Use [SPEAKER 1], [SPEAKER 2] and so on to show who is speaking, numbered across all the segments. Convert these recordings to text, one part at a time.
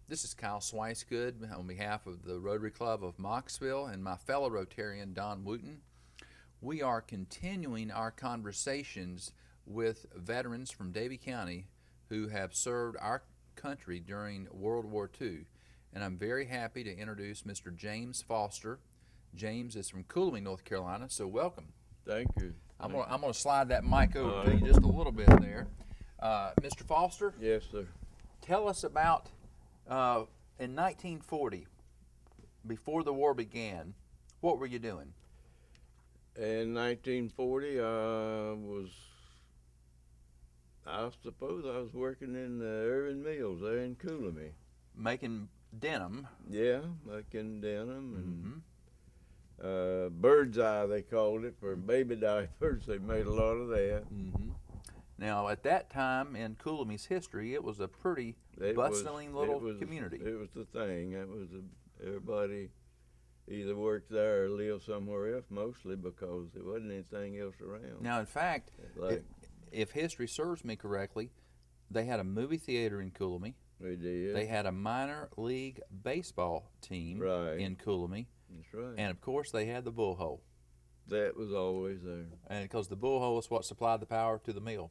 [SPEAKER 1] This is Kyle Swicegood on behalf of the Rotary Club of Mocksville and my fellow Rotarian Don Wooten. We are continuing our conversations with veterans from Davie County who have served our country during World War II. And I'm very happy to introduce Mr. James Foster. James is from Cooley, North Carolina, so welcome.
[SPEAKER 2] Thank you.
[SPEAKER 1] I'm gonna slide that mic over
[SPEAKER 2] All
[SPEAKER 1] to
[SPEAKER 2] right.
[SPEAKER 1] you just a little bit there. Mr. Foster,
[SPEAKER 2] Yes, sir.
[SPEAKER 1] tell us about in 1940, before the war began, what were you doing?
[SPEAKER 2] In 1940, I suppose I was working in the Irving Mills there in Cooley.
[SPEAKER 1] Making denim.
[SPEAKER 2] Yeah, making denim
[SPEAKER 1] Mm-hmm.
[SPEAKER 2] and bird's eye, they called it, for baby diapers. They made a lot of that.
[SPEAKER 1] Mm-hmm. Now, at that time in Cooley's history, it was a pretty bustling little community.
[SPEAKER 2] It was the thing. Everybody either worked there or lived somewhere else, mostly because there wasn't anything else around.
[SPEAKER 1] Now, in fact, if history serves me correctly, they had a movie theater in Cooley.
[SPEAKER 2] They did.
[SPEAKER 1] They had a minor league baseball team in Cooley.
[SPEAKER 2] That's right.
[SPEAKER 1] And, of course, they had the bull hole.
[SPEAKER 2] That was always there.
[SPEAKER 1] And because the bull hole is what supplied the power to the mill.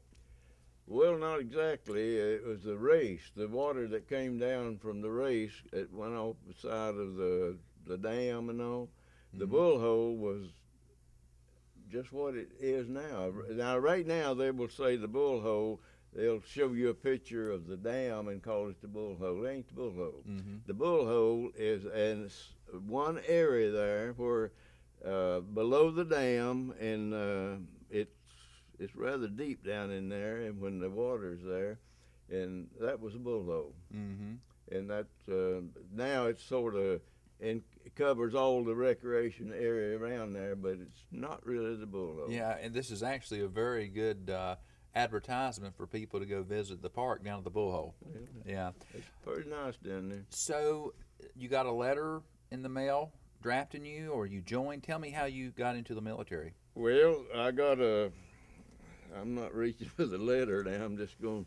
[SPEAKER 2] Well, not exactly. It was the race. The water that came down from the race, it went off the side of the dam and all. The bull hole was just what it is now. Now, right now, they will say the bull hole. They'll show you a picture of the dam and call it the bull hole. It ain't the bull hole.
[SPEAKER 1] Mm-hmm.
[SPEAKER 2] The bull hole is in one area there where below the dam, and it's rather deep down in there, and when the water's there, and that was a bull hole.
[SPEAKER 1] Mm-hmm.
[SPEAKER 2] And that now it's sort of it covers all the recreation area around there, but it's not really the bull hole.
[SPEAKER 1] Yeah, and this is actually a very good advertisement for people to go visit the park down at the bull hole. Yeah.
[SPEAKER 2] It's pretty nice down there.
[SPEAKER 1] So you got a letter in the mail drafting you, or you joined? Tell me how you got into the military.
[SPEAKER 2] Well, I'm not reaching for the letter now. I'm just going.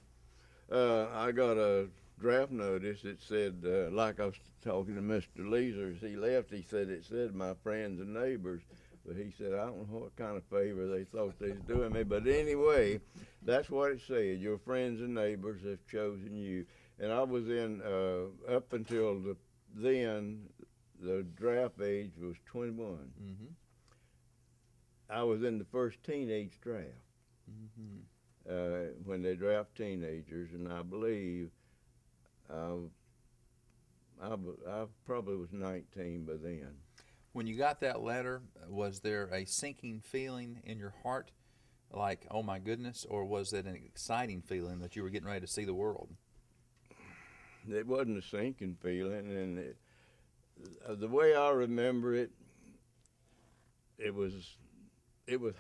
[SPEAKER 2] I got a draft notice. It said, like I was talking to Mr. Leeser as he left, he said it said my friends and neighbors. But he said, I don't know what kind of favor they thought they was doing me. But anyway, that's what it said. Your friends and neighbors have chosen you. And I was in, up until then, the draft age was 21.
[SPEAKER 1] Mm-hmm.
[SPEAKER 2] I was in the first teenage draft.
[SPEAKER 1] Mm-hmm.
[SPEAKER 2] When they draft teenagers, and I believe I probably was 19 by then.
[SPEAKER 1] When you got that letter, was there a sinking feeling in your heart, like, oh my goodness, or was it an exciting feeling that you were getting ready to see the world?
[SPEAKER 2] It wasn't a sinking feeling, and the way I remember it, it was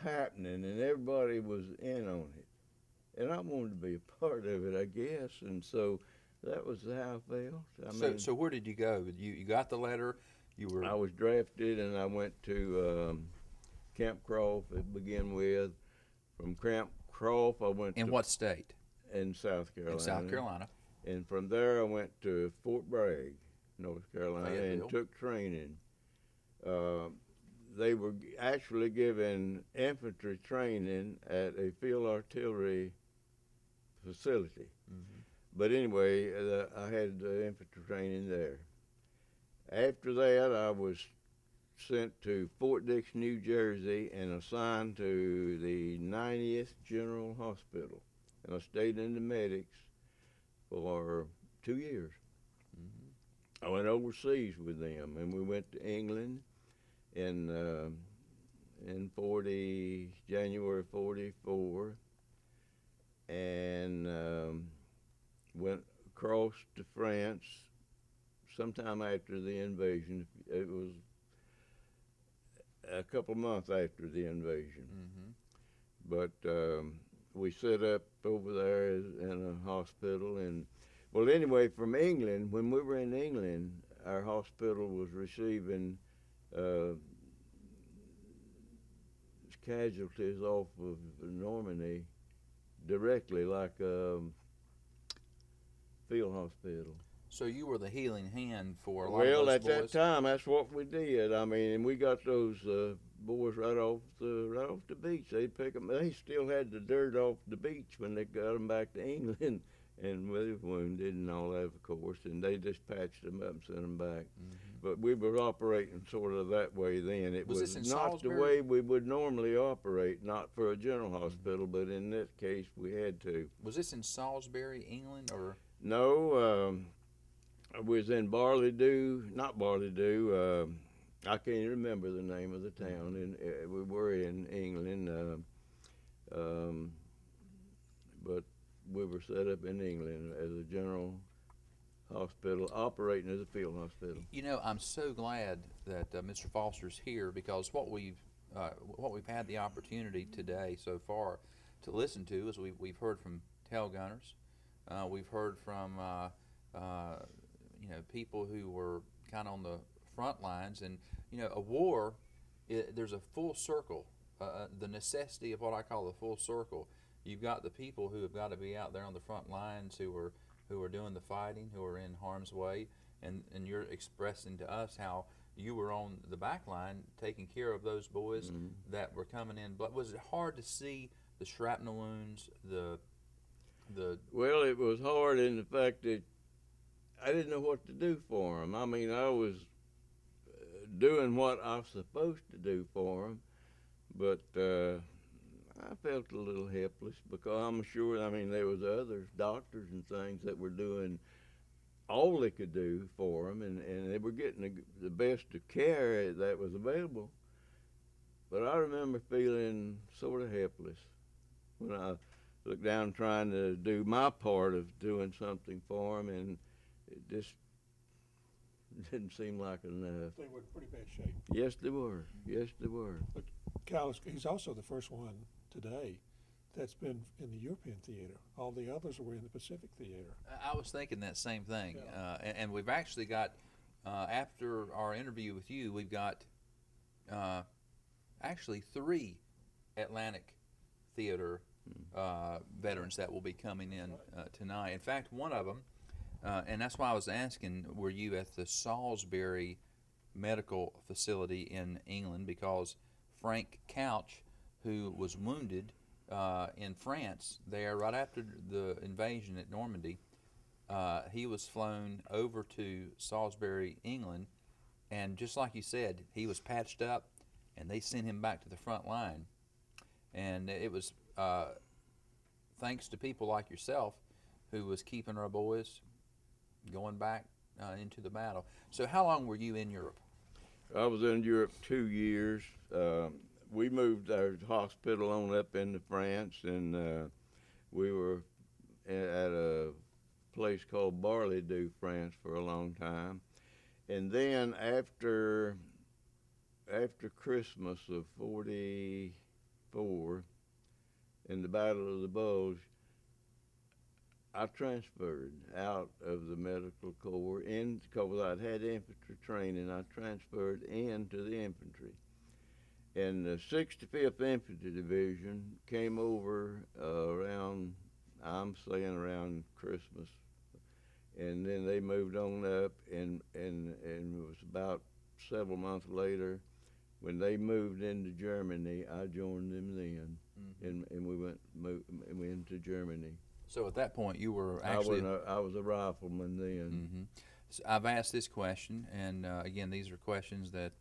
[SPEAKER 2] happening, and everybody was in on it, and I wanted to be a part of it, I guess, and so that was how I felt.
[SPEAKER 1] So where did you go? You got the letter.
[SPEAKER 2] I was drafted, and I went to Camp Croft to begin with. From Camp Croft, I went
[SPEAKER 1] in what state?
[SPEAKER 2] In South Carolina.
[SPEAKER 1] In South Carolina.
[SPEAKER 2] And from there, I went to Fort Bragg, North Carolina, and took training. They were actually given infantry training at a field artillery facility.
[SPEAKER 1] Mm-hmm.
[SPEAKER 2] But anyway, I had infantry training there. After that, I was sent to Fort Dix, New Jersey, and assigned to the 90th General Hospital. And I stayed in the medics for 2 years.
[SPEAKER 1] Mm-hmm.
[SPEAKER 2] I went overseas with them, and we went to England in January 44, and went across to France sometime after the invasion. It was a couple of months after the invasion.
[SPEAKER 1] Mm-hmm.
[SPEAKER 2] But we set up over there in a hospital. And, well, anyway, from England, when we were in England, our hospital was receiving casualties off of Normandy directly, like a field hospital.
[SPEAKER 1] So you were the healing hand for a lot of
[SPEAKER 2] Well,
[SPEAKER 1] those
[SPEAKER 2] at that
[SPEAKER 1] boys.
[SPEAKER 2] time, that's what we did. I mean, and we got those boys right off the beach. They'd pick them. They still had the dirt off the beach when they got them back to England, and they were wounded and all that, of course. And they just patched them up and sent them back. But we were operating sort of that way then. It
[SPEAKER 1] Was
[SPEAKER 2] was
[SPEAKER 1] this in
[SPEAKER 2] not the
[SPEAKER 1] Salisbury?
[SPEAKER 2] way we would normally operate, not for a general hospital, but in this case, we had to.
[SPEAKER 1] Was this in Salisbury, England, or?
[SPEAKER 2] No. I was in not Barley Dew. I can't remember the name of the town, and we were in England. But we were set up in England as a general hospital, operating as a field hospital.
[SPEAKER 1] You know, I'm so glad that Mr. Foster's here, because what we've had the opportunity today so far to listen to is we've heard from tail gunners, we've heard from people who were kind of on the front lines, and a war, there's a full circle, the necessity of what I call the full circle. You've got the people who have got to be out there on the front lines, who are doing the fighting, who are in harm's way, and you're expressing to us how you were on the back line taking care of those boys that were coming in. But was it hard to see the shrapnel wounds, the
[SPEAKER 2] Well, it was hard in the fact that I didn't know what to do for them. I mean, I was doing what I was supposed to do for them, but I felt a little helpless because I'm sure, I mean, there was other doctors and things that were doing all they could do for them, and they were getting the best of care that was available. But I remember feeling sort of helpless when I looked down trying to do my part of doing something for them, and it just didn't seem like enough.
[SPEAKER 3] They were in pretty bad shape.
[SPEAKER 2] Yes, they were. Yes, they were.
[SPEAKER 3] But Cal, he's also the first one today that's been in the European theater. All the others were in the Pacific theater.
[SPEAKER 1] I was thinking that same thing,
[SPEAKER 3] Yeah.
[SPEAKER 1] and we've actually got, after our interview with you, we've got actually 3 Atlantic theater veterans that will be coming in tonight. In fact, one of them, and that's why I was asking, were you at the Salisbury Medical Facility in England? Because Frank Couch, who was wounded in France there right after the invasion at Normandy, he was flown over to Salisbury, England, and just like you said, he was patched up, and they sent him back to the front line. And it was thanks to people like yourself who was keeping our boys going back into the battle. So how long were you in Europe?
[SPEAKER 2] I was in Europe 2 years. We moved our hospital on up into France, and we were at a place called Barley Dew, France, for a long time. And then after Christmas of '44, in the Battle of the Bulge, I transferred out of the medical corps because I'd had infantry training. I transferred into the infantry. And the 65th Infantry Division came over around Christmas. And then they moved on up, and it was about several months later when they moved into Germany. I joined them then, and we went into Germany.
[SPEAKER 1] So at that point, you were actually...
[SPEAKER 2] I was a rifleman then.
[SPEAKER 1] So I've asked this question, and again, these are questions that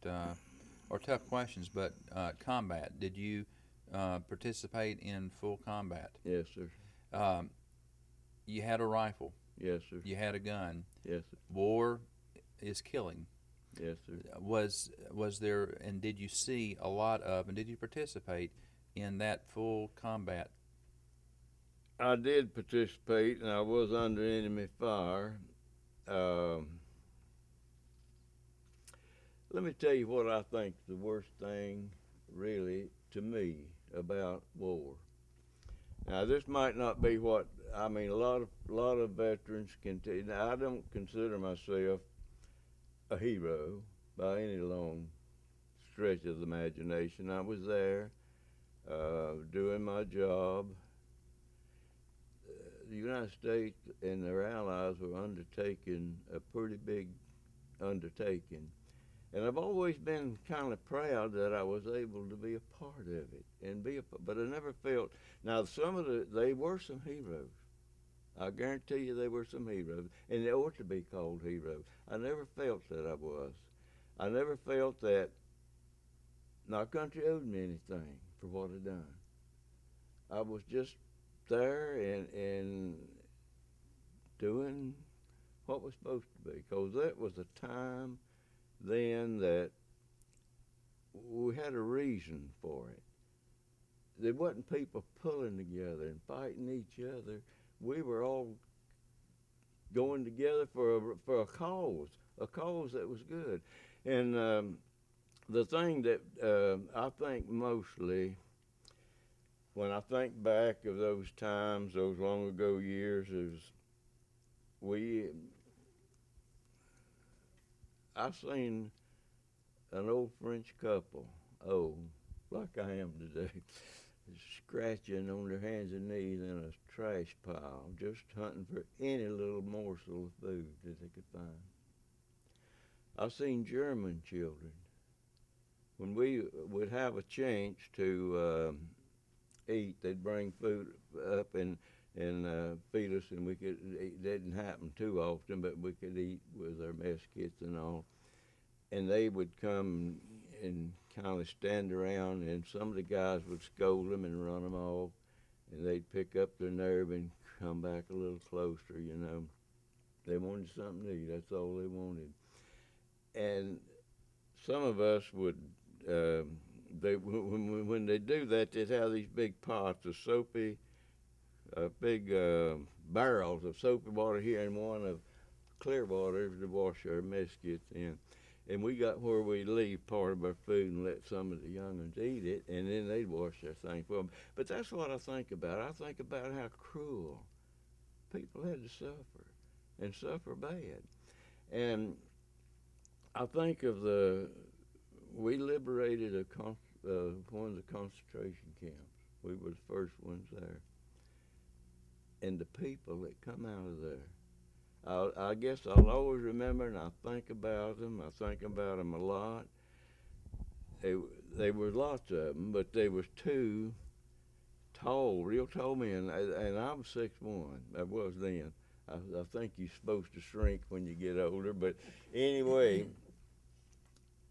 [SPEAKER 1] are tough questions, but combat. Did you participate in full combat?
[SPEAKER 2] Yes, sir.
[SPEAKER 1] You had a rifle.
[SPEAKER 2] Yes, sir.
[SPEAKER 1] You had a gun.
[SPEAKER 2] Yes, sir.
[SPEAKER 1] War is killing.
[SPEAKER 2] Yes, sir.
[SPEAKER 1] Was there, and did you see a lot of, and did you participate in that full combat?
[SPEAKER 2] I did participate, and I was under enemy fire. Let me tell you what I think the worst thing, really, to me, about war. Now, this might not be what I mean. A lot of veterans can tell you. Now, I don't consider myself a hero by any long stretch of the imagination. I was there doing my job. the United States and their allies were undertaking a pretty big undertaking. And I've always been kind of proud that I was able to be a part of it and but I never felt, now they were some heroes. I guarantee you they were some heroes, and they ought to be called heroes. I never felt that I was. I never felt that our country owed me anything for what I'd done. I was just there and doing what was supposed to be, because that was a time then that we had a reason for it. There wasn't people pulling together and fighting each other. We were all going together for a cause that was good. And the thing that I think mostly, when I think back of those times, those long ago years, is I seen an old French couple, like I am today, scratching on their hands and knees in a trash pile, just hunting for any little morsel of food that they could find. I seen German children. When we would have a chance to eat, they'd bring food up and feed us, and we could eat. It didn't happen too often, but we could eat with our mess kits and all. And they would come and kind of stand around, and some of the guys would scold them and run them off, and they'd pick up their nerve and come back a little closer, you know. They wanted something to eat. That's all they wanted. And some of us would, when they do that, they'd have these big pots of soapy, big barrels of soapy water here and one of clear water to wash our mess kits in. And we got where we leave part of our food and let some of the young'uns eat it, and then they'd wash their thing for them. But that's what I think about. I think about how cruel people had to suffer, and suffer bad. And I think of we liberated one of the concentration camps. We were the first ones there. And the people that come out of there, I guess I'll always remember, and I think about them. I think about them a lot. They were lots of them, but they was two tall, real tall men, and I'm 6'1". I was then. I think you're supposed to shrink when you get older, but anyway,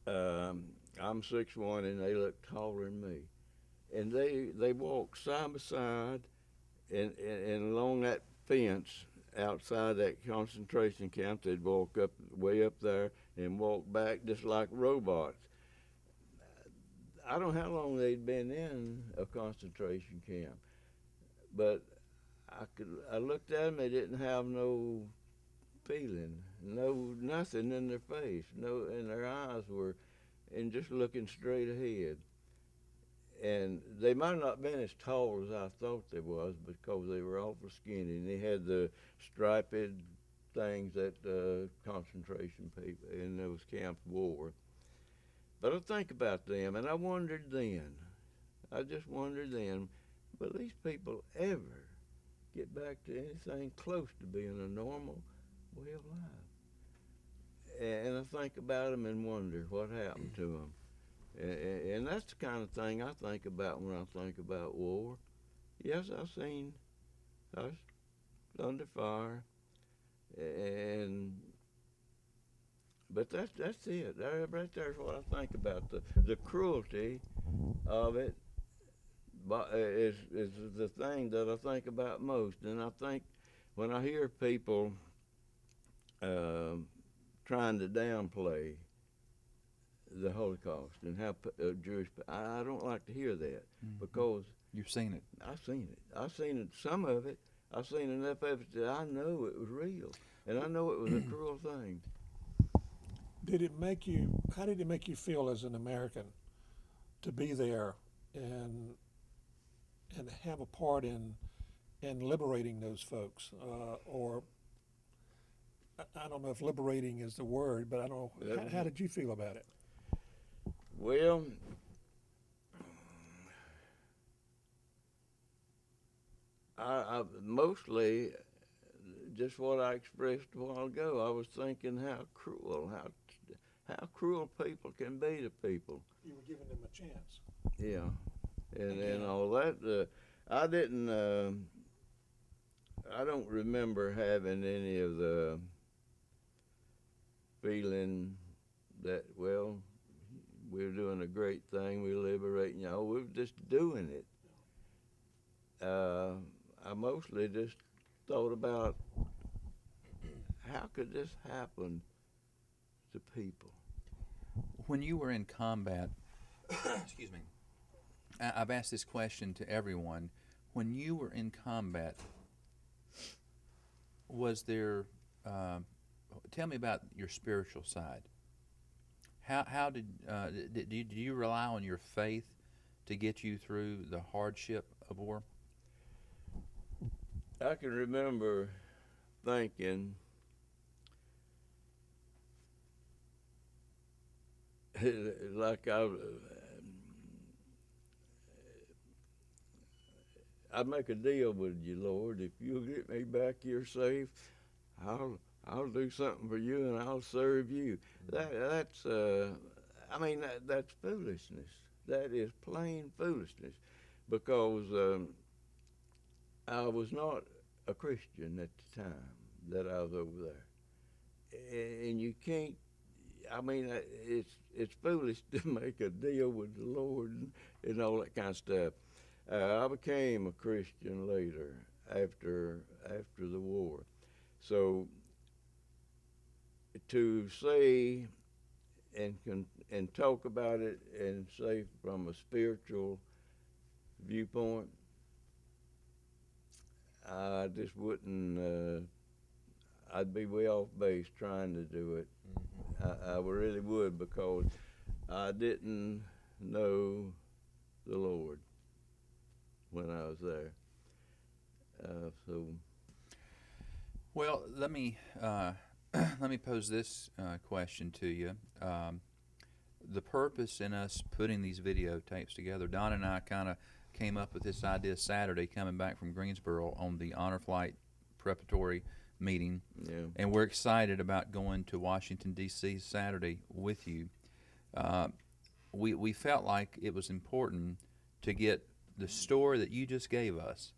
[SPEAKER 2] I'm 6'1", and they look taller than me. And they walked side by side, and along that fence outside that concentration camp, they'd walk up way up there and walk back just like robots. I don't know how long they'd been in a concentration camp, but I looked at them. They didn't have no feeling, nothing in their face, and their eyes were, and just looking straight ahead. And they might not have been as tall as I thought they was, because they were awful skinny, and they had the striped things that concentration people in those camps wore. But I think about them, and I just wondered then, will these people ever get back to anything close to being a normal way of life? And I think about them and wonder what happened to them. And that's the kind of thing I think about when I think about war. Yes, I was under fire, but that's it. Right there's what I think about. The cruelty of it is the thing that I think about most. And I think when I hear people trying to downplay the Holocaust and how Jewish, I don't like to hear that, because
[SPEAKER 1] you've seen it.
[SPEAKER 2] I've seen it, some of it. I've seen enough of it that I know it was real, and I know it was a cruel thing.
[SPEAKER 3] How did it make you feel as an American to be there and have a part in liberating those folks, or I don't know if liberating is the word, but I don't know. How did you feel about it?
[SPEAKER 2] Well, I mostly just what I expressed a while ago. I was thinking how cruel people can be to people.
[SPEAKER 3] You were giving them a chance.
[SPEAKER 2] Yeah, and
[SPEAKER 3] Again.
[SPEAKER 2] all that. I didn't. I don't remember having any of the feeling that, well, we're doing a great thing, we're liberating y'all. We're just doing it. I mostly just thought about how could this happen to people.
[SPEAKER 1] When you were in combat, excuse me, I've asked this question to everyone. When you were in combat, was there, tell me about your spiritual side. How did you rely on your faith to get you through the hardship of war?
[SPEAKER 2] I can remember thinking, like I'd make a deal with you, Lord. If you'll get me back here safe, I'll do something for you and I'll serve you. That's that's foolishness. That is plain foolishness, because I was not a Christian at the time that I was over there, and you can't. I mean, it's foolish to make a deal with the Lord and all that kind of stuff. I became a Christian later after the war. So to say and talk about it and say from a spiritual viewpoint, I just wouldn't. I'd be way off base trying to do it. I really would, because I didn't know the Lord when I was there.
[SPEAKER 1] Well, let me let me pose this question to you. The purpose in us putting these videotapes together, Don and I kind of came up with this idea Saturday coming back from Greensboro on the Honor Flight preparatory meeting,
[SPEAKER 2] Yeah.
[SPEAKER 1] and we're excited about going to Washington, D.C. Saturday with you. We felt like it was important to get the story that you just gave us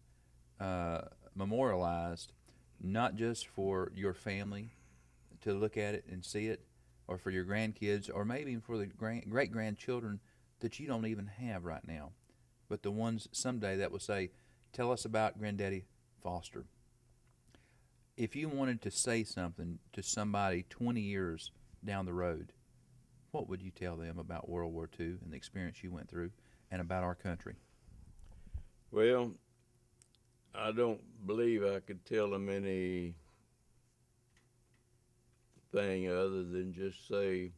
[SPEAKER 1] memorialized, not just for your family to look at it and see it, or for your grandkids, or maybe even for the great-grandchildren that you don't even have right now, but the ones someday that will say, tell us about Granddaddy Foster. If you wanted to say something to somebody 20 years down the road, what would you tell them about World War II and the experience you went through and about our country?
[SPEAKER 2] Well, I don't believe I could tell them anything other than just say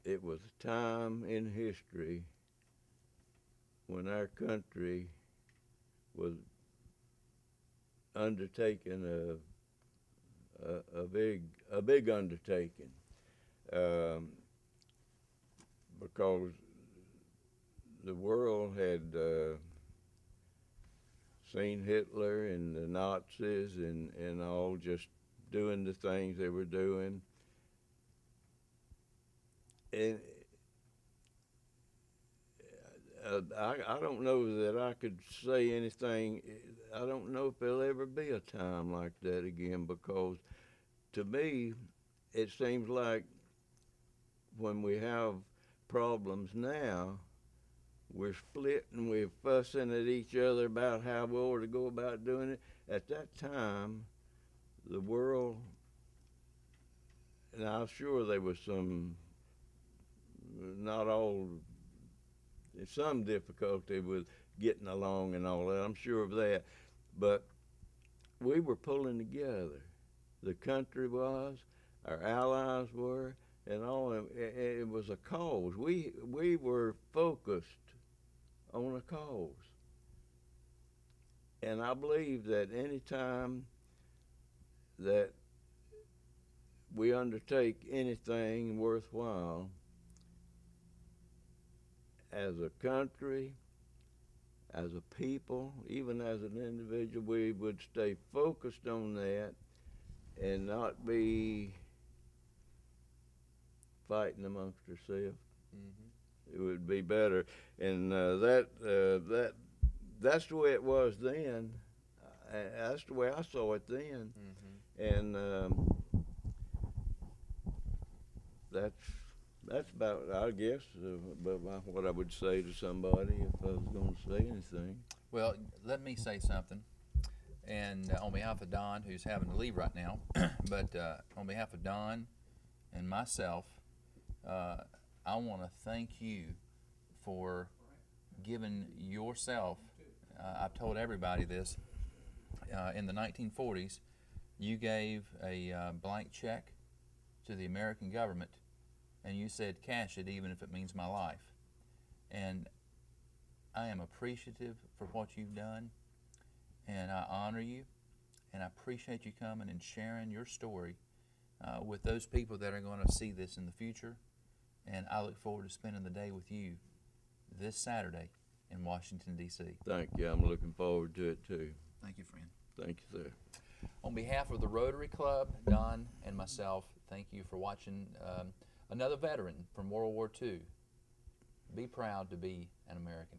[SPEAKER 2] it was a time in history when our country was undertaking a big undertaking, because the world had seen Hitler and the Nazis and all just doing the things they were doing, and I don't know that I could say anything. I don't know if there'll ever be a time like that again, because to me, it seems like when we have problems now, we're splitting, we're fussing at each other about how we ought to go about doing it. At that time, the world, and I'm sure there was some, not all, some difficulty with getting along and all that. I'm sure of that. But we were pulling together. The country was, our allies were, and all of it. It was a cause. We were focused on a cause. And I believe that any time that we undertake anything worthwhile as a country, as a people, even as an individual, we would stay focused on that and not be fighting amongst ourselves.
[SPEAKER 1] Mm-hmm.
[SPEAKER 2] It would be better, and that's the way it was then. That's the way I saw it then,
[SPEAKER 1] Mm-hmm.
[SPEAKER 2] and that's about, I guess, about what I would say to somebody if I was going to say anything.
[SPEAKER 1] Well, let me say something, and on behalf of Don, who's having to leave right now, but on behalf of Don and myself, I want to thank you for giving yourself. I've told everybody this. In the 1940s, you gave a blank check to the American government, and you said, cash it even if it means my life. And I am appreciative for what you've done, and I honor you, and I appreciate you coming and sharing your story with those people that are going to see this in the future. And I look forward to spending the day with you this Saturday in Washington, D.C.
[SPEAKER 2] Thank you. I'm looking forward to it too.
[SPEAKER 1] Thank you, friend.
[SPEAKER 2] Thank you, sir.
[SPEAKER 1] On behalf of the Rotary Club, Don and myself, thank you for watching another veteran from World War II. Be proud to be an American.